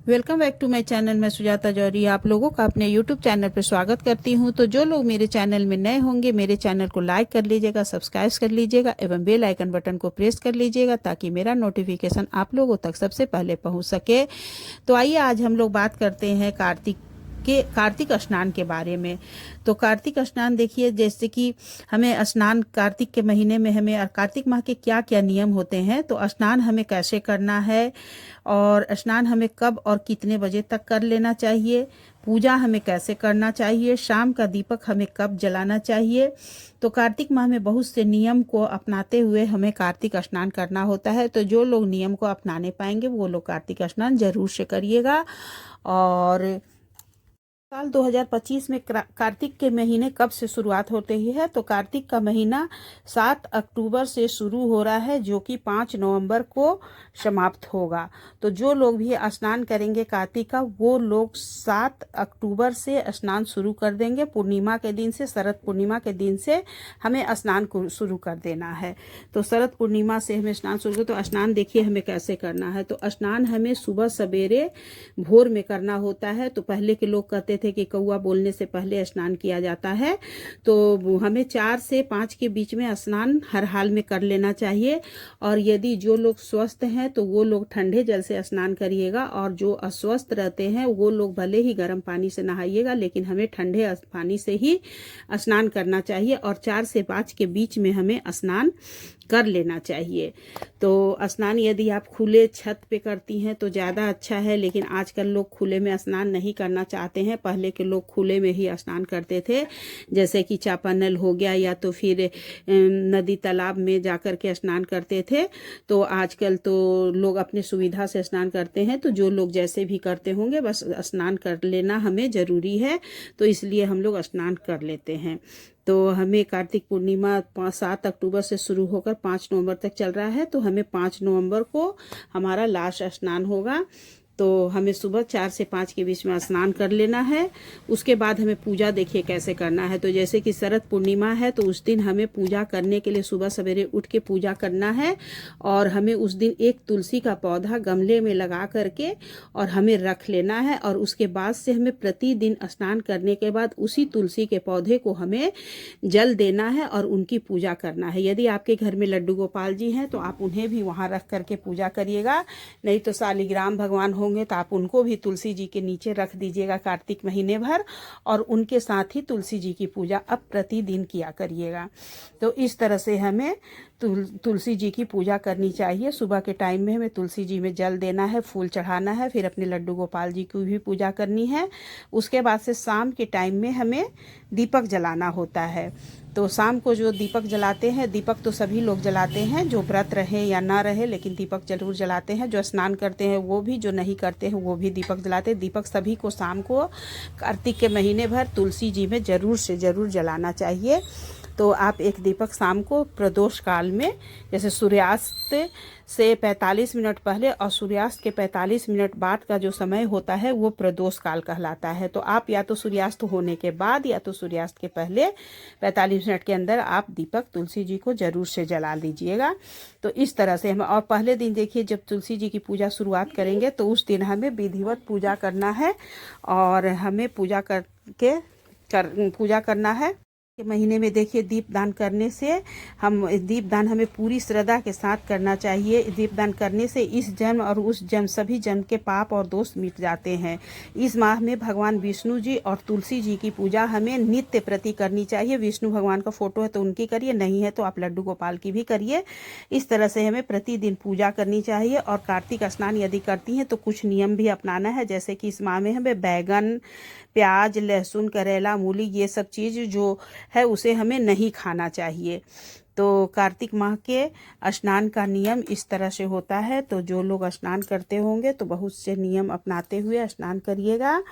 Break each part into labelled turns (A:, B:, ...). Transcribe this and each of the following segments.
A: Welcome back to my channel. मैं सुजाता जौहरी आप लोगों का अपने यूट्यूब चैनल पर स्वागत करती हूं। तो जो लोग मेरे चैनल में नए होंगे मेरे चैनल को लाइक कर लीजिएगा, सब्सक्राइब कर लीजिएगा एवं बेल आइकन बटन को प्रेस कर लीजिएगा ताकि मेरा नोटिफिकेशन आप लोगों तक सबसे पहले पहुंच सके। तो आइए आज हम लोग बात करते हैं कार्तिक स्नान के बारे में। तो कार्तिक स्नान देखिए, जैसे कि हमें स्नान कार्तिक के महीने में हमें कार्तिक माह के क्या क्या नियम होते हैं, तो स्नान हमें कैसे करना है और स्नान हमें कब और कितने बजे तक कर लेना चाहिए, पूजा हमें कैसे करना चाहिए, शाम का दीपक हमें कब जलाना चाहिए। तो कार्तिक माह में बहुत से नियम को अपनाते हुए हमें कार्तिक स्नान करना होता है। तो जो लोग नियम को अपनाने पाएंगे वो लोग कार्तिक स्नान जरूर से करिएगा। और साल 2025 में कार्तिक के महीने कब से शुरुआत होती है, तो कार्तिक का महीना 7 अक्टूबर से शुरू हो रहा है जो कि 5 नवंबर को समाप्त होगा। तो जो लोग भी स्नान करेंगे कार्तिक का वो लोग 7 अक्टूबर से स्नान शुरू कर देंगे। पूर्णिमा के दिन से, शरद पूर्णिमा के दिन से हमें स्नान को शुरू कर देना है। तो शरद पूर्णिमा से हमें स्नान शुरू, तो स्नान देखिए हमें कैसे करना है। तो स्नान हमें सुबह सवेरे भोर में करना होता है। तो पहले के लोग कहते थे कि कौआ बोलने से पहले स्नान किया जाता है, तो हमें 4 से 5 के बीच में स्नान हर हाल में कर लेना चाहिए। और यदि जो लोग स्वस्थ हैं तो वो लोग ठंडे जल से स्नान करिएगा, और जो अस्वस्थ रहते हैं वो लोग भले ही गर्म पानी से नहाइएगा लेकिन हमें ठंडे पानी से ही स्नान करना चाहिए। और 4 से 5 के बीच में हमें स्नान कर लेना चाहिए। तो स्नान यदि आप खुले छत पे करती हैं तो ज़्यादा अच्छा है, लेकिन आजकल लोग खुले में स्नान नहीं करना चाहते हैं। पहले के लोग खुले में ही स्नान करते थे, जैसे कि चापानल हो गया या तो फिर नदी तालाब में जाकर के स्नान करते थे। तो आजकल तो लोग अपने सुविधा से स्नान करते हैं। तो जो लोग जैसे भी करते होंगे बस स्नान कर लेना हमें ज़रूरी है, तो इसलिए हम लोग स्नान कर लेते हैं। तो हमें कार्तिक पूर्णिमा 7 अक्टूबर से शुरू होकर 5 नवंबर तक चल रहा है। तो हमें 5 नवंबर को हमारा लास्ट स्नान होगा। तो हमें सुबह 4 से 5 के बीच में स्नान कर लेना है। उसके बाद हमें पूजा देखिए कैसे करना है। तो जैसे कि शरद पूर्णिमा है तो उस दिन हमें पूजा करने के लिए सुबह सवेरे उठ के पूजा करना है। और हमें उस दिन एक तुलसी का पौधा गमले में लगा करके और हमें रख लेना है। और उसके बाद से हमें प्रतिदिन स्नान करने के बाद उसी तुलसी के पौधे को हमें जल देना है और उनकी पूजा करना है। यदि आपके घर में लड्डू गोपाल जी हैं तो आप उन्हें भी वहाँ रख करके पूजा करिएगा, नहीं तो शालिग्राम भगवान होंगे तो आप उनको भी तुलसी जी के नीचे रख दीजिएगा कार्तिक महीने भर, और उनके साथ ही तुलसी जी की पूजा अब प्रतिदिन किया करिएगा। तो इस तरह से हमें तुलसी जी की पूजा करनी चाहिए। सुबह के टाइम में हमें तुलसी जी में जल देना है, फूल चढ़ाना है, फिर अपने लड्डू गोपाल जी की भी पूजा करनी है। उसके बाद से शाम के टाइम में हमें दीपक जलाना होता है। तो शाम को जो दीपक जलाते हैं, दीपक तो सभी लोग जलाते हैं, जो व्रत रहे या ना रहे, लेकिन दीपक जरूर जलाते हैं। जो स्नान करते हैं वो भी, जो नहीं करते हैं वो भी दीपक जलाते हैं। दीपक सभी को शाम को कार्तिक के महीने भर तुलसी जी में ज़रूर से ज़रूर जलाना चाहिए। तो आप एक दीपक शाम को प्रदोष काल में, जैसे सूर्यास्त से 45 मिनट पहले और सूर्यास्त के 45 मिनट बाद का जो समय होता है वो प्रदोष काल कहलाता है। तो आप या तो सूर्यास्त होने के बाद या तो सूर्यास्त के पहले 45 मिनट के अंदर आप दीपक तुलसी जी को जरूर से जला लीजिएगा। तो इस तरह से हम, और पहले दिन देखिए जब तुलसी जी की पूजा शुरुआत करेंगे तो उस दिन हमें विधिवत पूजा करना है, और हमें पूजा करना है। के महीने में देखिए दीपदान करने से दीपदान हमें पूरी श्रद्धा के साथ करना चाहिए। दीपदान करने से इस जन्म और उस जन्म सभी जन्म के पाप और दोष मिट जाते हैं। इस माह में भगवान विष्णु जी और तुलसी जी की पूजा हमें नित्य प्रति करनी चाहिए। विष्णु भगवान का फोटो है तो उनकी करिए, नहीं है तो आप लड्डू गोपाल की भी करिए। इस तरह से हमें प्रतिदिन पूजा करनी चाहिए। और कार्तिक स्नान यदि करती हैं तो कुछ नियम भी अपनाना है, जैसे कि इस माह में हमें बैगन, प्याज, लहसुन, करेला, मूली ये सब चीज़ जो है उसे हमें नहीं खाना चाहिए। तो कार्तिक माह के स्नान का नियम इस तरह से होता है। तो जो लोग स्नान करते होंगे तो बहुत से नियम अपनाते हुए स्नान करिएगा।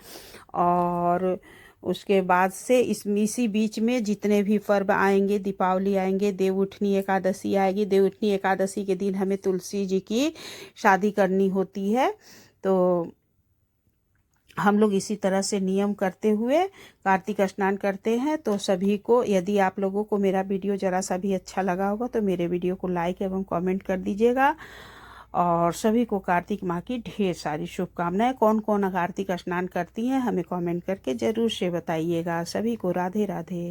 A: और उसके बाद से इसी बीच में जितने भी पर्व आएंगे, दीपावली आएंगे, देवउठनी एकादशी आएगी। देवउठनी एकादशी के दिन हमें तुलसी जी की शादी करनी होती है। तो हम लोग इसी तरह से नियम करते हुए कार्तिक स्नान करते हैं। तो सभी को, यदि आप लोगों को मेरा वीडियो ज़रा सा भी अच्छा लगा होगा तो मेरे वीडियो को लाइक एवं कमेंट कर दीजिएगा। और सभी को कार्तिक माह की ढेर सारी शुभकामनाएं। कौन कौन कार्तिक स्नान करती हैं हमें कमेंट करके ज़रूर से बताइएगा। सभी को राधे राधे।